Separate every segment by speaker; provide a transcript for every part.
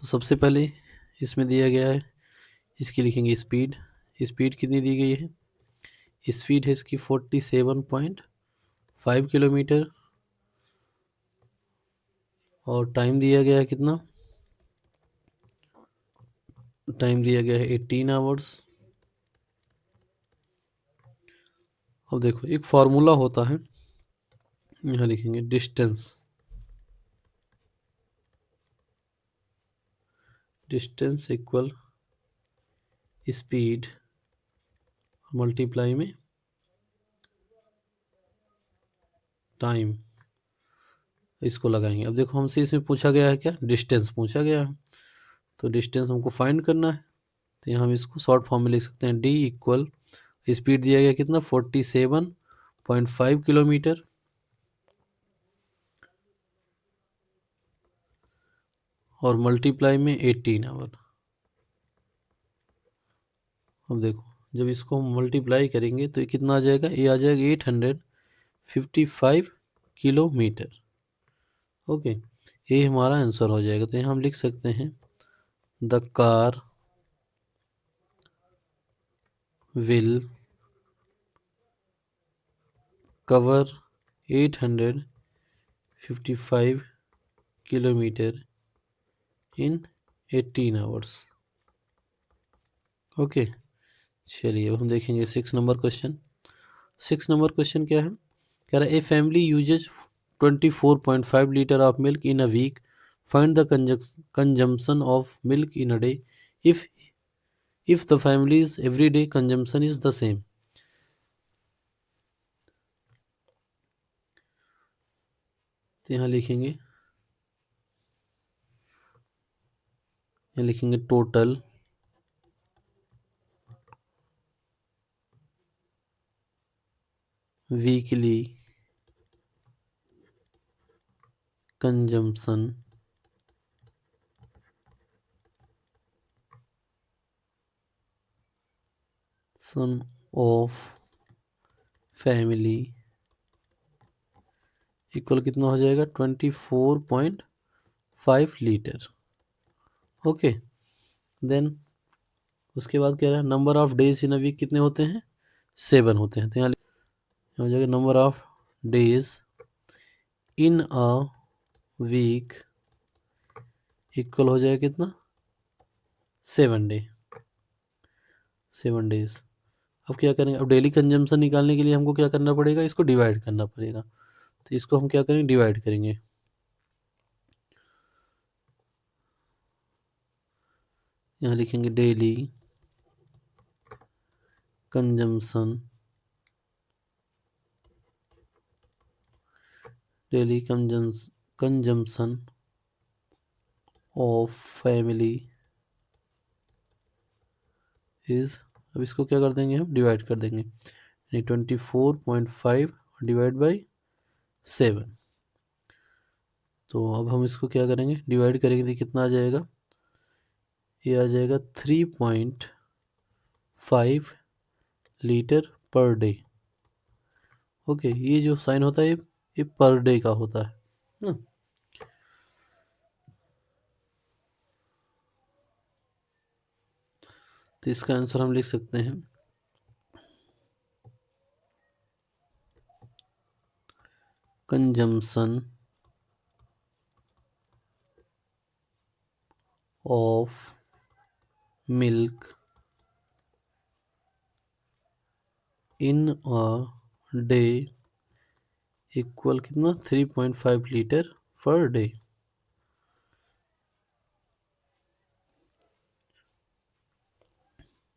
Speaker 1: तो सबसे पहले इसमें दिया गया है, इसकी लिखेंगे स्पीड। स्पीड कितनी दी गई है? स्पीड है इसकी 47.5 किलोमीटर और टाइम दिया गया है कितना? टाइम दिया गया है 18 आवर्स। अब देखो एक फार्मूला होता है, यहाँ लिखेंगे distance. Distance equal speed multiply में टाइम, इसको लगाएंगे। अब देखो हमसे इसमें पूछा गया है क्या? डिस्टेंस पूछा गया है, तो डिस्टेंस हमको फाइंड करना है। तो यहाँ हम इसको शॉर्ट फॉर्म में लिख सकते हैं, डी इक्वल स्पीड दिया गया कितना? 47.5 किलोमीटर और मल्टीप्लाई में 18 आवर। अब देखो जब इसको हम मल्टीप्लाई करेंगे तो ये कितना आ जाएगा? ये आ जाएगा 855 किलोमीटर। ओके, ये हमारा आंसर हो जाएगा। तो यहाँ हम लिख सकते हैं the car will cover 855 kilometre in 18 hours. Okay, चलिए अब हम देखेंगे 6 नंबर क्वेश्चन। 6 नंबर क्वेश्चन क्या है? कह रहा है a family uses 24.5 litre of milk in a week, find the consumption of milk in a day if the family's everyday consumption is the same। तो यहाँ लिखेंगे total weekly consumption of family equal कितना हो जाएगा? 24.5 litre. Okay, then उसके बाद क्या है? Number of days in a week कितने होते हैं? 7 होते हैं। तो यहाँ हो जाएगा number of days in a week equal हो जाएगा कितना? 7 डे, 7 डेज। अब क्या करेंगे? अब डेली कंजम्पशन निकालने के लिए हमको क्या करना पड़ेगा? इसको डिवाइड करना पड़ेगा। तो इसको हम क्या करेंगे? डिवाइड करेंगे। यहाँ लिखेंगे daily consumption, daily consumption of family is, अब इसको क्या कर देंगे? हम डिवाइड कर देंगे, यानी 24.5 डिवाइड बाई 7। तो अब हम इसको क्या करेंगे? डिवाइड करेंगे तो कितना आ जाएगा? ये आ जाएगा 3.5 लीटर पर डे। ओके, ये जो साइन होता है ये पर डे का होता है ना। तो इसका आंसर हम लिख सकते हैं consumption of milk in a day equal कितना? 3.5 litre per day.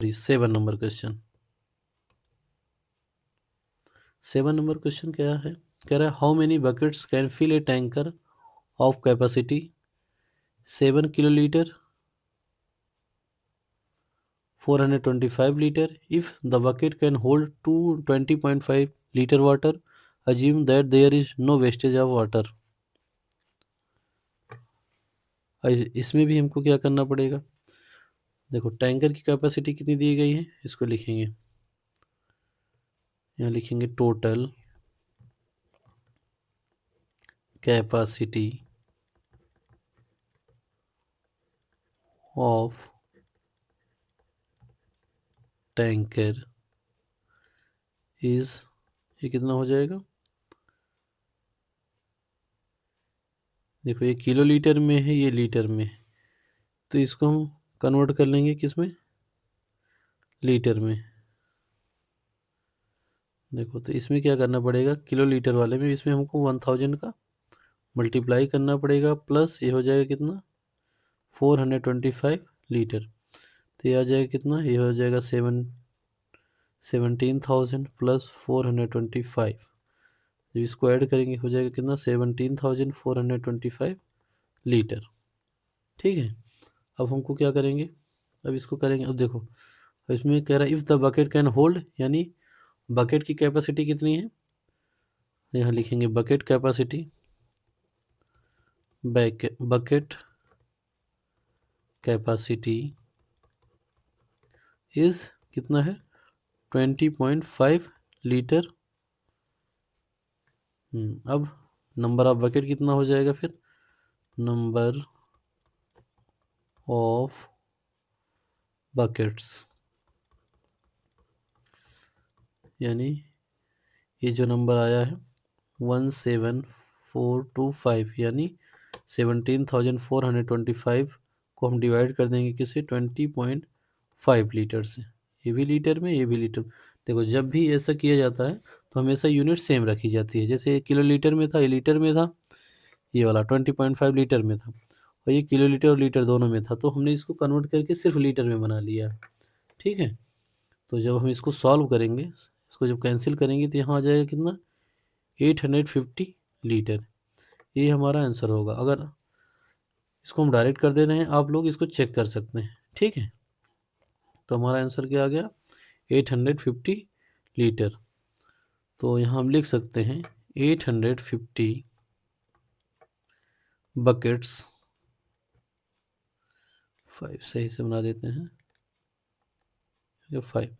Speaker 1: 7 number question. 7 number question क्या है? कह रहा है how many buckets can fill a tanker of capacity 7 kilolitre 425 liter if the bucket can hold 20.5 liter water, assume that there is no wastage of water। इसमें भी हमको क्या करना पड़ेगा? देखो टैंकर की कैपेसिटी कितनी दी गई है, इसको लिखेंगे, यहाँ लिखेंगे total capacity of tanker is, ये कितना हो जाएगा, देखो ये किलो लीटर में है, ये लीटर में है, तो इसको हम कन्वर्ट कर लेंगे किस में, लीटर में। देखो तो इसमें क्या करना पड़ेगा, किलो लीटर वाले में इसमें हमको 1000 का मल्टीप्लाई करना पड़ेगा, प्लस ये हो जाएगा कितना, 425 लीटर। तो ये आ जाएगा कितना, ये हो जाएगा 17,000 प्लस 425, जब इसको ऐड करेंगे हो जाएगा कितना, 17,425 लीटर। ठीक है, अब हमको क्या करेंगे, अब इसको करेंगे, अब देखो इसमें कह रहा है if the bucket can hold, यानी बकेट की कैपेसिटी कितनी है, यहाँ लिखेंगे bucket capacity, bucket capacity is कितना है, 20.5 लीटर। अब नंबर ऑफ बकेट कितना हो जाएगा फिर, नंबर ऑफ बकेट्स, यानी ये जो नंबर आया है 17425, यानी 17,425 को हम डिवाइड कर देंगे किसे, 20.5 लीटर से। ये भी लीटर में, ये भी लीटर। देखो जब भी ऐसा किया जाता है तो हमेशा यूनिट सेम रखी जाती है, जैसे किलो लीटर में था, ये लीटर में था, ये वाला 20.5 लीटर में था, और ये किलो लीटर और लीटर दोनों में था, तो हमने इसको कन्वर्ट करके सिर्फ लीटर में बना लिया। ठीक है, तो जब हम इसको सॉल्व करेंगे, इसको जब कैंसिल करेंगे तो यहाँ आ जाएगा कितना, 850 लीटर। ये हमारा आंसर होगा। अगर इसको हम डायरेक्ट कर दे रहे हैं, आप लोग इसको चेक कर सकते हैं। ठीक है, तो हमारा आंसर क्या आ गया, 850 लीटर। तो यहाँ हम लिख सकते हैं 850 बकेट्स, 5 सही से बना देते हैं, 5,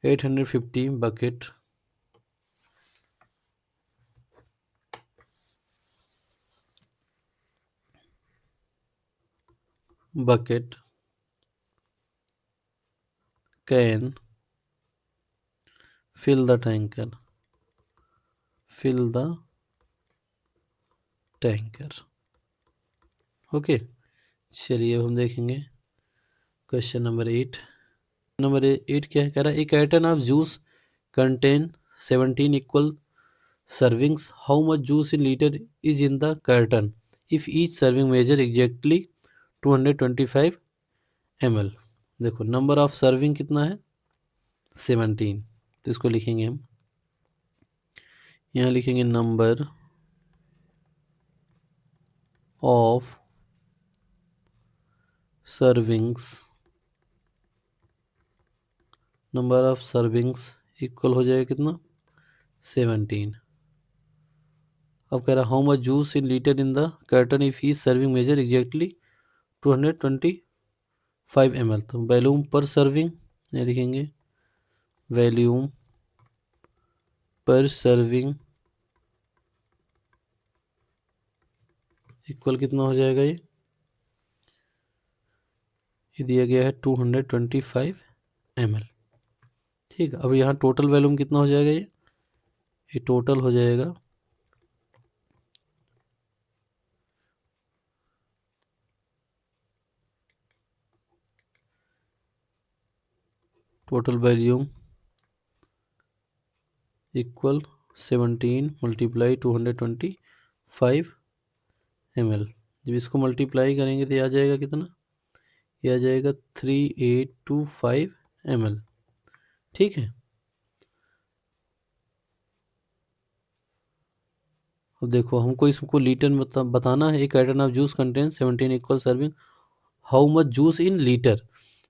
Speaker 1: 850 bucket bucket can fill the tanker, fill the tanker। Okay, चलिए अब हम देखेंगे क्वेश्चन नंबर 8। नंबर 8 क्या है, कह रहा है, a carton of juice contain 17 equal servings, how much juice in liter is in the carton if each serving measure exactly 225 ml। देखो नंबर ऑफ सर्विंग कितना है, 17, तो इसको लिखेंगे हम, यहाँ लिखेंगे number of servings, number of servings equal हो जाएगा कितना, 17। अब कह रहा है how much juice in litre in the carton if he serving measure exactly 225 ml। तो वैल्यूम पर सर्विंग, ये लिखेंगे वैल्यूम पर सर्विंग इक्वल कितना हो जाएगा, ये दिया गया है 225 ml। ठीक है, अब यहाँ टोटल वैल्यूम कितना हो जाएगा, ये टोटल हो जाएगा total volume equal 17 multiply 225 ml। जब इसको मल्टीप्लाई करेंगे तो ये आ जाएगा कितना, ये आ जाएगा 3825 ml। ठीक है, अब देखो हमको इसको लीटर में बताना है, एक carton of juice contain 17 equal serving, how much juice in litre.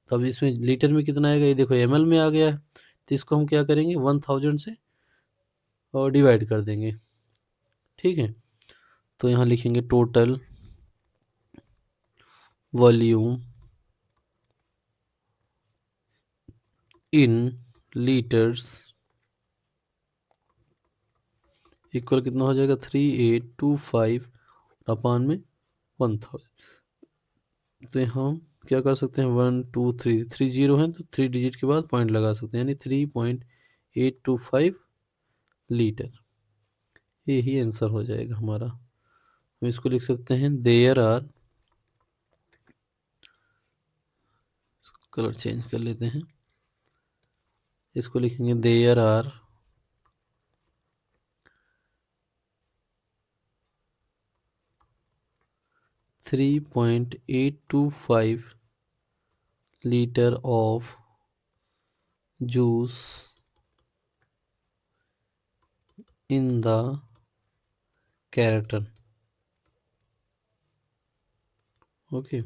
Speaker 1: तो अब इसमें लीटर में कितना आएगा, ये देखो ml में आ गया है, तो इसको हम क्या करेंगे 1000 से और डिवाइड कर देंगे। ठीक है, तो यहाँ लिखेंगे टोटल वॉल्यूम इन लीटर्स इक्वल कितना हो जाएगा, 3825 अपान में 1000। तो हम क्या कर सकते हैं, 1 2 3 3 जीरो है तो 3 डिजिट के बाद पॉइंट लगा सकते हैं, यानी 3.825 लीटर। यही आंसर हो जाएगा हमारा। हम इसको लिख सकते हैं देयर आर, कलर चेंज कर लेते हैं, इसको लिखेंगे there are 3.825 litre of juice in the carton. Okay